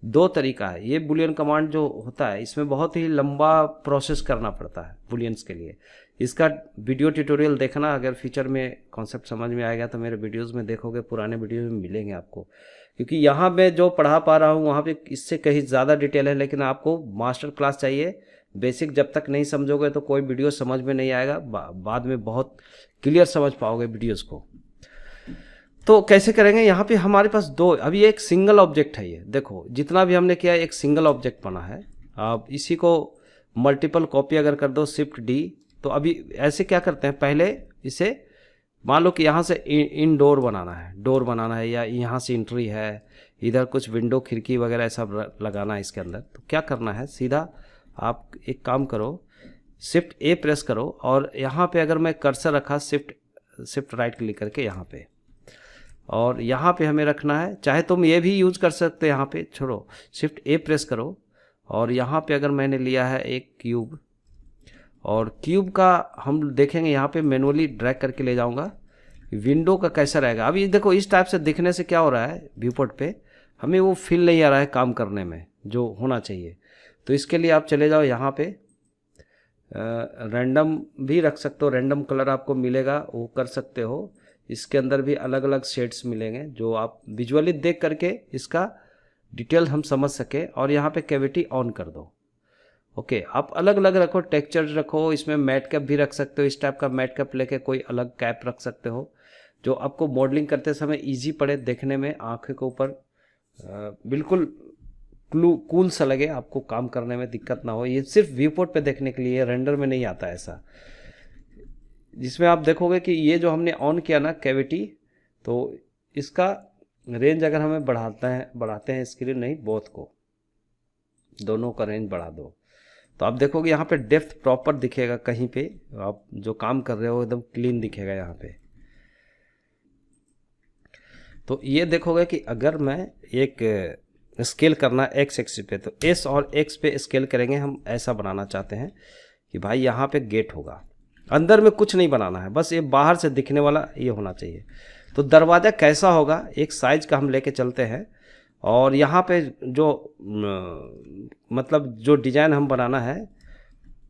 दो तरीका है। ये बुलियन कमांड जो होता है इसमें बहुत ही लंबा प्रोसेस करना पड़ता है बुलियंस के लिए। इसका वीडियो ट्यूटोरियल देखना, अगर फ्यूचर में कॉन्सेप्ट समझ में आएगा तो मेरे वीडियोस में देखोगे, पुराने वीडियोस में मिलेंगे आपको, क्योंकि यहाँ मैं जो पढ़ा पा रहा हूँ वहाँ पे इससे कहीं ज़्यादा डिटेल है, लेकिन आपको मास्टर क्लास चाहिए। बेसिक जब तक नहीं समझोगे तो कोई वीडियो समझ में नहीं आएगा, बाद में बहुत क्लियर समझ पाओगे वीडियोज़ को। तो कैसे करेंगे, यहाँ पे हमारे पास दो, अभी एक सिंगल ऑब्जेक्ट है, ये देखो जितना भी हमने किया एक सिंगल ऑब्जेक्ट बना है। आप इसी को मल्टीपल कॉपी अगर कर दो शिफ्ट डी, तो अभी ऐसे क्या करते हैं, पहले इसे मान लो कि यहाँ से इनडोर बनाना है, डोर बनाना है, या यहाँ से एंट्री है, इधर कुछ विंडो खिड़की वगैरह सब लगाना है इसके अंदर। तो क्या करना है, सीधा आप एक काम करो, शिफ्ट ए प्रेस करो, और यहाँ पे अगर मैं कर्सर रखा शिफ्ट राइट क्लिक करके यहाँ पे, और यहाँ पे हमें रखना है, चाहे तुम ये भी यूज कर सकते हैं, यहाँ पे छोड़ो, शिफ्ट ए प्रेस करो, और यहाँ पे अगर मैंने लिया है एक क्यूब, और क्यूब का हम देखेंगे यहाँ पे मैनुअली ड्रैग करके ले जाऊँगा, विंडो का कैसा रहेगा। अभी देखो इस टाइप से दिखने से क्या हो रहा है, व्यूपोर्ट पे हमें वो फील नहीं आ रहा है काम करने में जो होना चाहिए। तो इसके लिए आप चले जाओ यहाँ पे, रैंडम भी रख सकते हो, रैंडम कलर आपको मिलेगा वो कर सकते हो। इसके अंदर भी अलग अलग शेड्स मिलेंगे जो आप विजुअली देख करके इसका डिटेल हम समझ सके। और यहाँ पे कैविटी ऑन कर दो। ओके, आप अलग अलग रखो, टेक्सचर रखो, इसमें मैट कैप भी रख सकते हो, इस टाइप का मैट कैप लेके कोई अलग कैप रख सकते हो जो आपको मॉडलिंग करते समय इजी पड़े देखने में, आंखें के ऊपर बिल्कुल कूल सा लगे, आपको काम करने में दिक्कत ना हो। ये सिर्फ व्यूपोर्ट पे देखने के लिए, रेंडर में नहीं आता ऐसा, जिसमें आप देखोगे कि ये जो हमने ऑन किया ना कैविटी, तो इसका रेंज अगर हमें बढ़ाते हैं स्क्रीन नहीं बोथ को, दोनों का रेंज बढ़ा दो, तो आप देखोगे यहाँ पे डेप्थ प्रॉपर दिखेगा, कहीं पे आप जो काम कर रहे हो एकदम क्लीन दिखेगा यहाँ पे। तो ये देखोगे कि अगर मैं एक स्केल करना एक्स एक्सिस पे, तो एस और एक्स पे स्केल करेंगे। हम ऐसा बनाना चाहते हैं कि भाई यहाँ पे गेट होगा, अंदर में कुछ नहीं बनाना है, बस ये बाहर से दिखने वाला ये होना चाहिए। तो दरवाज़ा कैसा होगा, एक साइज का हम लेके चलते हैं, और यहाँ पे जो मतलब जो डिज़ाइन हम बनाना है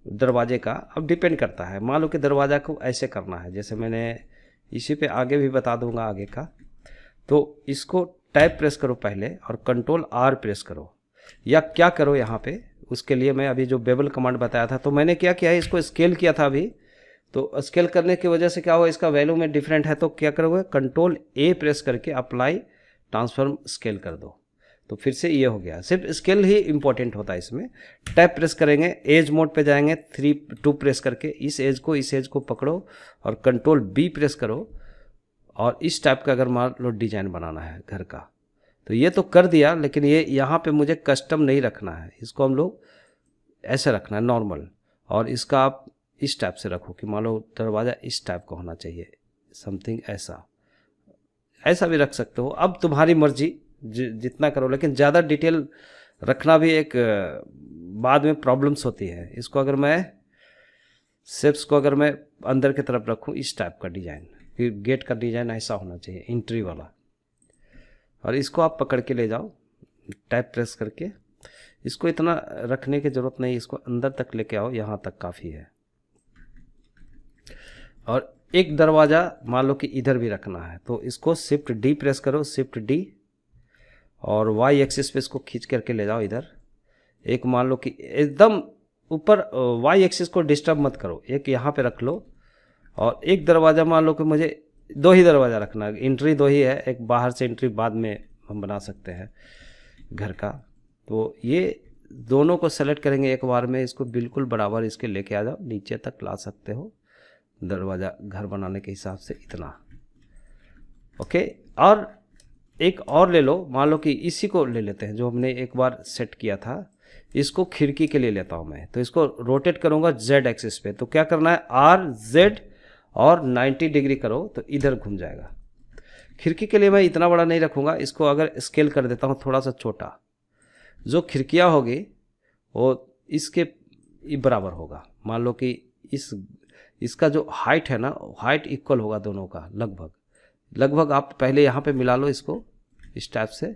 दरवाजे का, अब डिपेंड करता है। मान लो कि दरवाज़ा को ऐसे करना है, जैसे मैंने इसी पे आगे भी बता दूंगा आगे का। तो इसको टैब प्रेस करो पहले और कंट्रोल आर प्रेस करो, या क्या करो यहाँ पे, उसके लिए मैं अभी जो बेबल कमांड बताया था, तो मैंने क्या किया है, इसको स्केल किया था अभी, तो स्केल करने की वजह से क्या हुआ, इसका वैल्यू में डिफरेंट है। तो क्या करोगे, कंट्रोल ए प्रेस करके अप्लाई ट्रांसफॉर्म स्केल कर दो, तो फिर से ये हो गया। सिर्फ स्केल ही इंपॉर्टेंट होता है इसमें। टैब प्रेस करेंगे, एज मोड पे जाएंगे, 2 प्रेस करके इस एज को पकड़ो और कंट्रोल बी प्रेस करो, और इस टाइप का अगर मान लो डिजाइन बनाना है घर का, तो ये तो कर दिया, लेकिन ये यहाँ पे मुझे कस्टम नहीं रखना है, इसको हम लोग ऐसे रखना है नॉर्मल, और इसका आप इस टाइप से रखो कि मान लो दरवाज़ा इस टाइप का होना चाहिए, समथिंग ऐसा भी रख सकते हो। अब तुम्हारी मर्जी जितना करो, लेकिन ज़्यादा डिटेल रखना भी एक बाद में प्रॉब्लम्स होती है। इसको अगर मैं शेप्स को अगर मैं अंदर की तरफ रखूं, इस टाइप का डिज़ाइन, फिर गेट का डिज़ाइन ऐसा होना चाहिए एंट्री वाला, और इसको आप पकड़ के ले जाओ टैप प्रेस करके। इसको इतना रखने की ज़रूरत नहीं, इसको अंदर तक लेके आओ, यहाँ तक काफ़ी है। और एक दरवाज़ा मान लो कि इधर भी रखना है, तो इसको शिफ्ट डी प्रेस करो, शिफ्ट डी, और वाई एक्सिस पे इसको खींच करके ले जाओ इधर। एक मान लो कि एकदम ऊपर वाई एक्सिस को डिस्टर्ब मत करो, एक यहाँ पे रख लो। और एक दरवाज़ा मान लो कि मुझे 2 ही दरवाज़ा रखना है, एंट्री 2 ही है, एक बाहर से एंट्री बाद में हम बना सकते हैं घर का। तो ये दोनों को सेलेक्ट करेंगे एक बार में, इसको बिल्कुल बराबर इसके लेके आ जाओ, नीचे तक ला सकते हो दरवाज़ा घर बनाने के हिसाब से इतना। ओके, और एक और ले लो, मान लो कि इसी को ले लेते हैं जो हमने एक बार सेट किया था, इसको खिड़की के लिए लेता हूँ मैं। तो इसको रोटेट करूँगा जेड एक्सिस पे, तो क्या करना है, आर जेड और 90 डिग्री करो तो इधर घूम जाएगा। खिड़की के लिए मैं इतना बड़ा नहीं रखूँगा, इसको अगर स्केल कर देता हूँ थोड़ा सा छोटा, जो खिड़कियाँ होगी वो इसके बराबर होगा। मान लो कि इसका जो हाइट है ना, हाइट इक्वल होगा दोनों का लगभग। आप पहले यहाँ पे मिला लो इसको इस टाइप से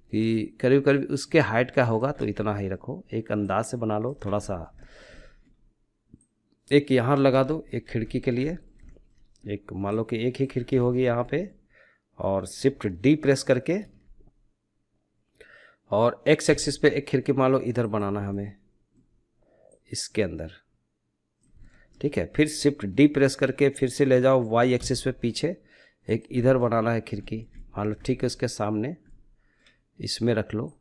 कि करीब करीब उसके हाइट का होगा, तो इतना ही रखो, एक अंदाज से बना लो थोड़ा सा। एक यहाँ लगा दो एक खिड़की के लिए, एक मान लो कि एक ही खिड़की होगी यहाँ पे, और शिफ्ट डी प्रेस करके, और एक्स एक्सिस पे एक खिड़की मान लो इधर बनाना है हमें इसके अंदर, ठीक है। फिर शिफ्ट डी प्रेस करके फिर से ले जाओ वाई एक्सिस पे पीछे, एक इधर बनाना है खिड़की मान लो, ठीक है, उसके सामने इसमें रख लो,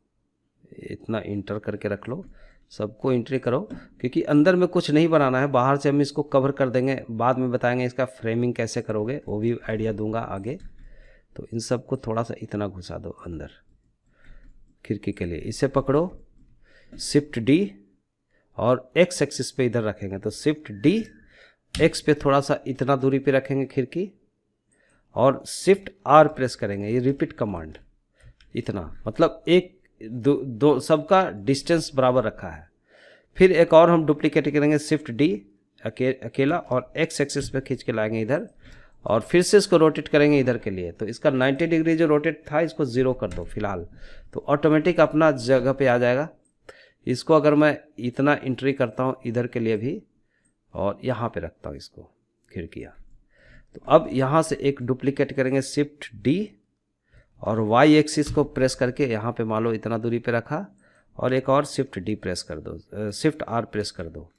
इतना इंटर करके रख लो, सबको एंट्री करो, क्योंकि अंदर में कुछ नहीं बनाना है, बाहर से हम इसको कवर कर देंगे, बाद में बताएंगे इसका फ्रेमिंग कैसे करोगे, वो भी आइडिया दूंगा आगे। तो इन सबको थोड़ा सा इतना घुसा दो अंदर खिड़की के लिए, इसे पकड़ो शिफ्ट डी, और एक्स एक्सिस पे इधर रखेंगे, तो शिफ्ट डी, एक्स पे थोड़ा सा इतना दूरी पे रखेंगे खिड़की, और शिफ्ट आर प्रेस करेंगे, ये रिपीट कमांड इतना, मतलब एक दो सबका डिस्टेंस बराबर रखा है। फिर एक और हम डुप्लीकेट करेंगे, शिफ्ट डी अकेला, और एक्स एक्सिस पे खींच के लाएंगे इधर, और फिर से इसको रोटेट करेंगे इधर के लिए। तो इसका 90 डिग्री जो रोटेट था इसको 0 कर दो फिलहाल, तो ऑटोमेटिक अपना जगह पे आ जाएगा। इसको अगर मैं इतना एंट्री करता हूँ इधर के लिए भी, और यहाँ पे रखता हूँ इसको खिड़कियाँ, तो अब यहाँ से एक डुप्लीकेट करेंगे, शिफ्ट डी, और वाई एक्सिस को प्रेस करके यहाँ पे मान लो इतना दूरी पे रखा, और एक और शिफ्ट डी प्रेस कर दो, शिफ्ट आर प्रेस कर दो,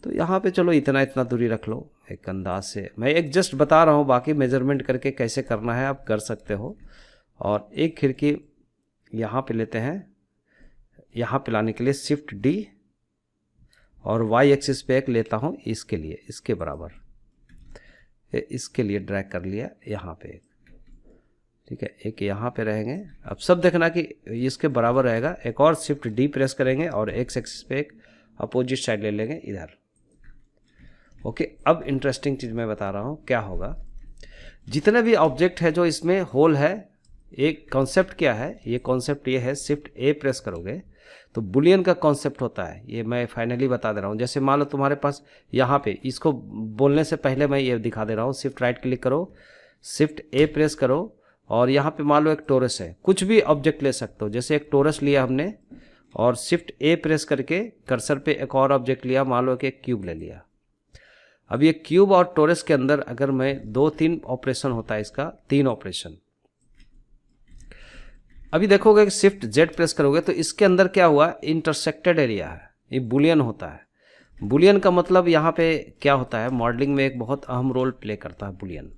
तो यहाँ पे चलो इतना दूरी रख लो एक अंदाज से। मैं एक जस्ट बता रहा हूँ, बाकी मेजरमेंट करके कैसे करना है आप कर सकते हो। और एक खिड़की यहाँ पे लेते हैं, यहाँ पे लाने के लिए शिफ्ट डी, और वाई एक्सिस पे एक लेता हूँ इसके लिए, इसके बराबर, इसके लिए ड्रैग कर लिया यहाँ पे, ठीक है, एक यहाँ पे रहेंगे। अब सब देखना कि इसके बराबर रहेगा, एक और शिफ्ट डी प्रेस करेंगे, और एक्स एक्सिस पे एक अपोजिट साइड ले लेंगे इधर। ओके, अब इंटरेस्टिंग चीज़ मैं बता रहा हूँ क्या होगा। जितने भी ऑब्जेक्ट है जो इसमें होल है, एक कॉन्सेप्ट क्या है, ये कॉन्सेप्ट ये है, शिफ्ट ए प्रेस करोगे तो बुलियन का कॉन्सेप्ट होता है, ये मैं फाइनली बता दे रहा हूँ। जैसे मान लो तुम्हारे पास यहाँ पे, इसको बोलने से पहले मैं ये दिखा दे रहा हूँ, शिफ्ट राइट क्लिक करो, शिफ्ट ए प्रेस करो, और यहाँ पे मान लो एक टोरस है, कुछ भी ऑब्जेक्ट ले सकते हो, जैसे एक टोरस लिया हमने, और शिफ्ट ए प्रेस करके कर्सर पे एक और ऑब्जेक्ट लिया, मान लो कि एक क्यूब ले लिया। अब ये क्यूब और टोरस के अंदर अगर मैं 2-3 ऑपरेशन होता है इसका, 3 ऑपरेशन। अभी देखोगे कि शिफ्ट जेड प्रेस करोगे तो इसके अंदर क्या हुआ, इंटरसेक्टेड एरिया है, ये बुलियन होता है। बुलियन का मतलब यहाँ पे क्या होता है, मॉडलिंग में एक बहुत अहम रोल प्ले करता है बुलियन।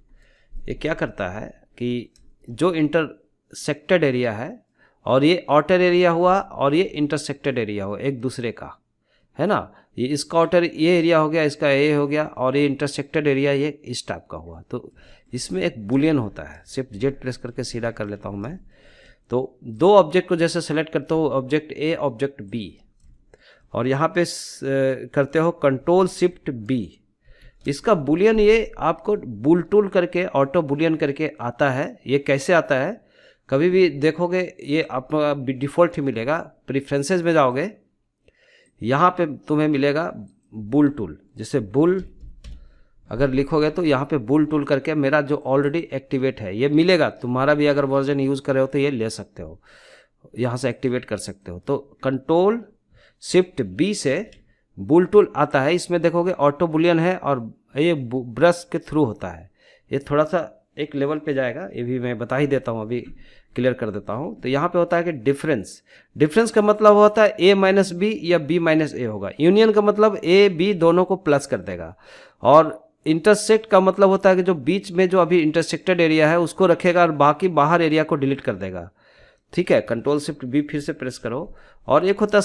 ये क्या करता है कि जो इंटरसेक्टेड एरिया है, और ये आउटर एरिया हुआ और ये इंटरसेक्टेड एरिया हुआ एक दूसरे का, है ना, ये इसका आउटर ये एरिया हो गया, इसका ये हो गया, और ये इंटरसेक्टेड एरिया ये इस टाइप का हुआ, तो इसमें एक बुलियन होता है। शिफ्ट जेड प्रेस करके सीधा कर लेता हूँ मैं, तो 2 ऑब्जेक्ट को जैसे सेलेक्ट करते हो, ऑब्जेक्ट ए ऑब्जेक्ट बी, और यहाँ पे करते हो कंट्रोल शिफ्ट बी, इसका बुलियन ये आपको बुल टूल करके ऑटो बुलियन करके आता है। ये कैसे आता है, कभी भी देखोगे ये आपका डिफ़ॉल्ट ही मिलेगा, प्रेफरेंसेस में जाओगे, यहाँ पे तुम्हें मिलेगा बुल टूल, जैसे बुल अगर लिखोगे तो यहाँ पे बुल टूल करके मेरा जो ऑलरेडी एक्टिवेट है ये मिलेगा। तुम्हारा भी अगर वर्जन यूज़ कर रहे हो तो ये ले सकते हो, यहाँ से एक्टिवेट कर सकते हो। तो कंट्रोल शिफ्ट बी से बुल टूल आता है, इसमें देखोगे ऑटो बुलियन है और ये ब्रश के थ्रू होता है। ये थोड़ा सा एक लेवल पे जाएगा, ये भी मैं बता ही देता हूँ, अभी क्लियर कर देता हूँ। तो यहाँ पे होता है कि डिफरेंस का मतलब होता है a माइनस बी या b माइनस ए होगा। यूनियन का मतलब a b दोनों को प्लस कर देगा। और इंटरसेक्ट का मतलब होता है कि जो बीच में जो अभी इंटरसेक्टेड एरिया है उसको रखेगा और बाकी बाहर एरिया को डिलीट कर देगा। ठीक है, कंट्रोल शिफ्ट बी फिर से प्रेस करो। और एक होता है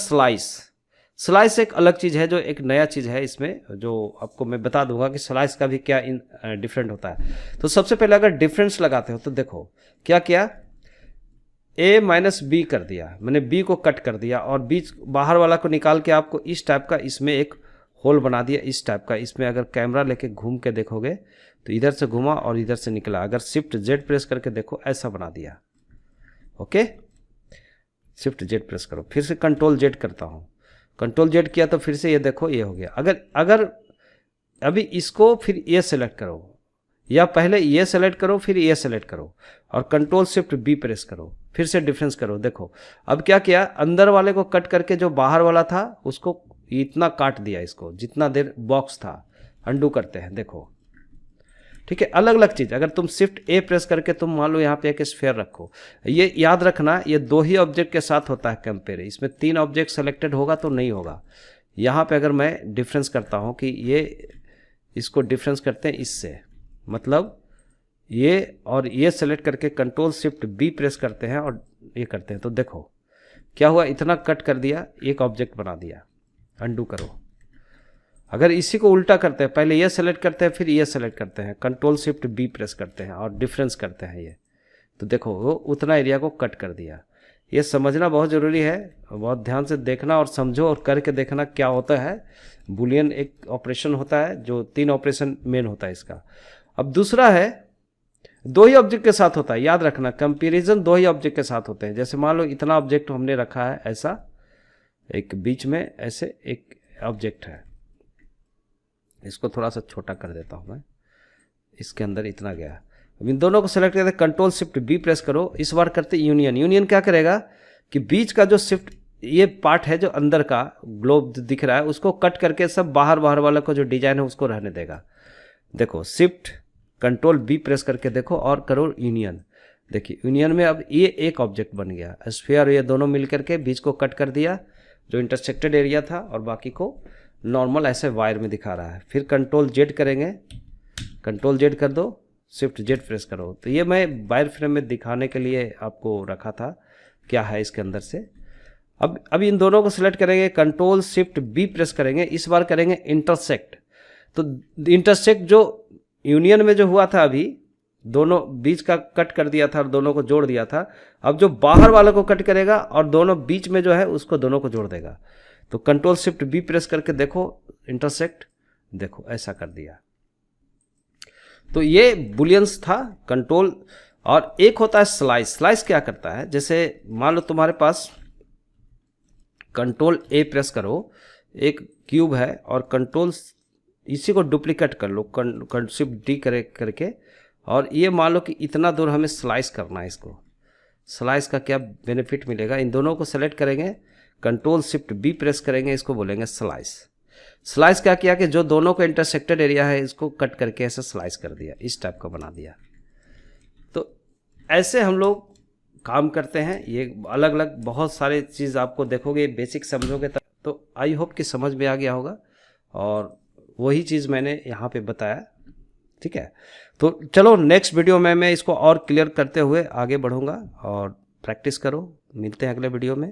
स्लाइस एक अलग चीज़ है, जो एक नया चीज़ है इसमें, जो आपको मैं बता दूंगा कि स्लाइस का भी क्या डिफरेंट होता है। तो सबसे पहले अगर डिफरेंस लगाते हो तो देखो क्या किया, a माइनस बी कर दिया, मैंने b को कट कर दिया और बीच बाहर वाला को निकाल के आपको इस टाइप का इसमें एक होल बना दिया, इस टाइप का। इसमें अगर कैमरा लेके घूम के देखोगे तो इधर से घुमा और इधर से निकला। अगर शिफ्ट जेड प्रेस करके देखो ऐसा बना दिया। ओके, शिफ्ट जेड प्रेस करो, फिर से कंट्रोल जेड करता हूँ, कंट्रोल जेड किया तो फिर से ये देखो ये हो गया। अगर अभी इसको फिर ये सेलेक्ट करो, या पहले ये सेलेक्ट करो फिर ये सेलेक्ट करो और कंट्रोल शिफ्ट बी प्रेस करो, फिर से डिफरेंस करो। देखो अब क्या किया, अंदर वाले को कट करके जो बाहर वाला था उसको इतना काट दिया, इसको जितना देर बॉक्स था। अंडू करते हैं, देखो ठीक है, अलग अलग चीज़। अगर तुम शिफ्ट ए प्रेस करके तुम मान लो यहाँ पे एक स्फेयर रखो, ये याद रखना ये 2 ही ऑब्जेक्ट के साथ होता है कंपेयर, इसमें 3 ऑब्जेक्ट सेलेक्टेड होगा तो नहीं होगा। यहाँ पे अगर मैं डिफरेंस करता हूँ कि ये इसको डिफरेंस करते हैं इससे, मतलब ये और ये सेलेक्ट करके कंट्रोल शिफ्ट बी प्रेस करते हैं और ये करते हैं, तो देखो क्या हुआ, इतना कट कर दिया, एक ऑब्जेक्ट बना दिया। अंडू करो। अगर इसी को उल्टा करते हैं, पहले ये सेलेक्ट करते हैं फिर ये सेलेक्ट करते हैं, कंट्रोल शिफ्ट बी प्रेस करते हैं और डिफरेंस करते हैं ये, तो देखो वो उतना एरिया को कट कर दिया। ये समझना बहुत ज़रूरी है, बहुत ध्यान से देखना और समझो और करके देखना क्या होता है। बुलियन एक ऑपरेशन होता है जो 3 ऑपरेशन मेन होता है इसका। अब दूसरा है 2 ही ऑब्जेक्ट के साथ होता है, याद रखना कंपैरिजन 2 ही ऑब्जेक्ट के साथ होते हैं। जैसे मान लो इतना ऑब्जेक्ट हमने रखा है, ऐसा एक बीच में ऐसे एक ऑब्जेक्ट है, इसको थोड़ा सा छोटा कर देता हूं मैं, इसके अंदर इतना गया। अब इन दोनों को सेलेक्ट करते कंट्रोल शिफ्ट बी प्रेस करो, इस बार करते यूनियन क्या करेगा कि बीच का जो शिफ्ट ये पार्ट है जो अंदर का ग्लोब दिख रहा है उसको कट करके सब बाहर वाला को जो डिजाइन है उसको रहने देगा। देखो शिफ्ट कंट्रोल बी प्रेस करके देखो और करो यूनियन। देखिए यूनियन में अब ये एक ऑब्जेक्ट बन गया, स्फीयर ये दोनों मिल करके बीच को कट कर दिया जो इंटरसेक्टेड एरिया था और बाकी को नॉर्मल ऐसे वायर में दिखा रहा है। फिर कंट्रोल जेड करेंगे, कंट्रोल जेड कर दो, शिफ्ट जेड प्रेस करो। तो ये मैं वायर फ्रेम में दिखाने के लिए आपको रखा था क्या है इसके अंदर से। अब इन दोनों को सिलेक्ट करेंगे, कंट्रोल शिफ्ट बी प्रेस करेंगे, इस बार करेंगे इंटरसेक्ट। तो इंटरसेक्ट जो यूनियन में जो हुआ था अभी दोनों बीच का कट कर दिया था और दोनों को जोड़ दिया था, अब जो बाहर वाले को कट करेगा और दोनों बीच में जो है उसको दोनों को जोड़ देगा। तो कंट्रोल शिफ्ट बी प्रेस करके देखो इंटरसेक्ट, देखो ऐसा कर दिया। तो ये बुलियंस था कंट्रोल। और एक होता है स्लाइस क्या करता है, जैसे मान लो तुम्हारे पास कंट्रोल ए प्रेस करो, एक क्यूब है और कंट्रोल इसी को डुप्लीकेट कर लो, शिफ्ट डी करके, और ये मान लो कि इतना दूर हमें स्लाइस करना है। इसको स्लाइस का क्या बेनिफिट मिलेगा, इन दोनों को सेलेक्ट करेंगे, कंट्रोल शिफ्ट बी प्रेस करेंगे, इसको बोलेंगे स्लाइस क्या किया कि जो दोनों को इंटरसेक्टेड एरिया है इसको कट करके ऐसे स्लाइस कर दिया, इस टाइप का बना दिया। तो ऐसे हम लोग काम करते हैं। ये अलग अलग बहुत सारे चीज़ आपको देखोगे, बेसिक समझोगे तो आई होप कि समझ में आ गया होगा, और वही चीज़ मैंने यहाँ पे बताया। ठीक है, तो चलो नेक्स्ट वीडियो में मैं इसको और क्लियर करते हुए आगे बढ़ूँगा, और प्रैक्टिस करो। मिलते हैं अगले वीडियो में।